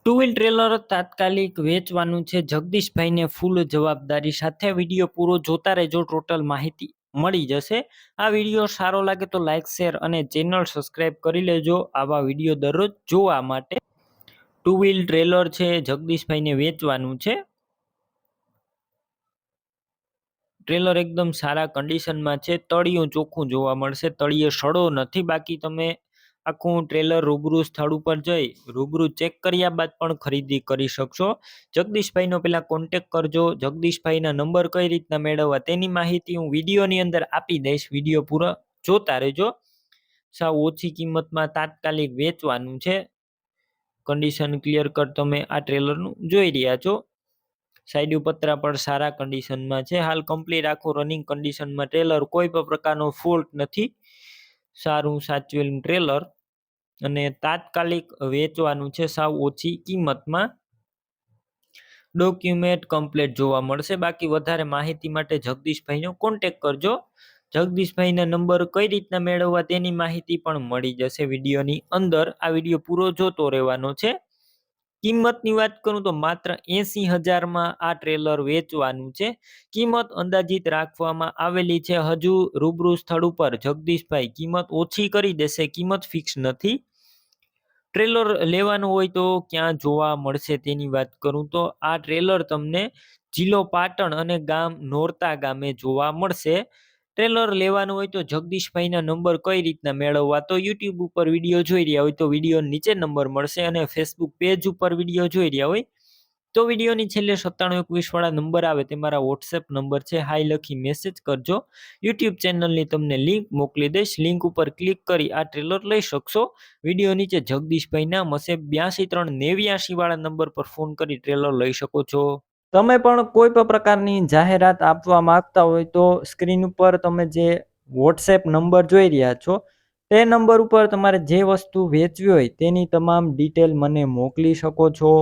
Two wheel trailer તાત્કાલિક વેચવાનું છે જગદીશભાઈને ફૂલ જવાબદારી સાથે. વિડીયો પૂરો જોતા રહેજો, ટોટલ માહિતી મળી જશે. આ વિડીયો સારો લાગે તો લાઈક, શેર અને ચેનલ સબસ્ક્રાઈબ કરી લેજો આવા વિડીયો દરરોજ જોવા માટે. ટુ વ્હીલ ટ્રેલર છે જગદીશભાઈને વેચવાનું છે. ટ્રેલર એકદમ સારા કન્ડિશનમાં છે. તળિયું ચોખ્ખું જોવા મળશે, તળિયે સડો નથી. બાકી તમે આખું ટ્રેલર રૂબરૂ સ્થળ ઉપર જઈ રૂબરૂ ચેક કર્યા બાદ પણ ખરીદી કરી શકશો. જગદીશભાઈનો પહેલા કોન્ટેક કરજો. જગદીશભાઈના નંબર કઈ રીતના મેળવવા તેની માહિતી હું વિડીયોની અંદર આપી દઈશ. વિડીયો પૂરો જોતા રહેજો. સાવ ઓછી કિંમતમાં તાત્કાલિક વેચવાનું છે. કન્ડિશન ક્લિયર કટ તમે આ ટ્રેલરનું જોઈ રહ્યા છો. સાઈડ પત્રા પણ સારા કન્ડિશનમાં છે. હાલ કમ્પ્લીટ આખું રનિંગ કન્ડિશનમાં ટ્રેલર, કોઈ પણ પ્રકારનો ફોલ્ટ નથી. સારું સાચવેલું ટ્રેલર અને તાત્કાલિક વેચવાનું છે સાવ ઓછી કિંમતમાં. ડોક્યુમેન્ટ કમ્પ્લીટ જોવા મળશે. બાકી વધારે માહિતી માટે જગદીશભાઈનો કોન્ટેક કરજો. જગદીશભાઈના નંબર કઈ રીતના મેળવવા તેની માહિતી પણ મળી જશે વિડીયોની અંદર. આ વિડીયો પૂરો જોતો રહેવાનો છે. કિંમતની વાત કરું તો માત્ર 80,000માં આ ટ્રેલર વેચવાનું છે. કિંમત અંદાજિત રાખવામાં આવેલી છે. હજુ રૂબરૂ સ્થળ ઉપર જગદીશભાઈ કિંમત ઓછી કરી દેશે, કિંમત ફિક્સ નથી. ટ્રેલર લેવાનું હોય તો ક્યાં જોવા મળશે તેની વાત કરું તો આ ટ્રેલર તમને જિલ્લો પાટણ અને ગામ નોરતા ગામે જોવા મળશે. ટ્રેલર લેવાનું હોય તો જગદીશભાઈના નંબર કઈ રીતના મેળવવા, તો યુટ્યુબ ઉપર વિડીયો જોઈ રહ્યા હોય તો વિડીયો નીચે નંબર મળશે, અને ફેસબુક પેજ ઉપર વિડીયો જોઈ રહ્યા હોય તો વિડીયોની છેલ્લે 9721 વાળા નંબર આવે તે મારા વોટ્સએપ નંબર છે. હાઈ લખી મેસેજ કરજો. યુટ્યુબ ચેનલની તમને લિંક મોકલી દઈશ. લિંક ઉપર ક્લિક કરી આ ટ્રેલર લઈ શકશો. વિડીયો નીચે જગદીશભાઈ નામ હશે. 823989 વાળા નંબર પર ફોન કરી ટ્રેલર લઈ શકો છો. તમે પણ કોઈ પણ પ્રકારની જાહેરાત આપવા માંગતા હોય તો સ્ક્રીન ઉપર તમે જે વોટ્સએપ નંબર જોઈ રહ્યા છો તે નંબર ઉપર તમારે જે વસ્તુ વેચવી હોય તેની તમામ ડિટેલ મને મોકલી શકો છો.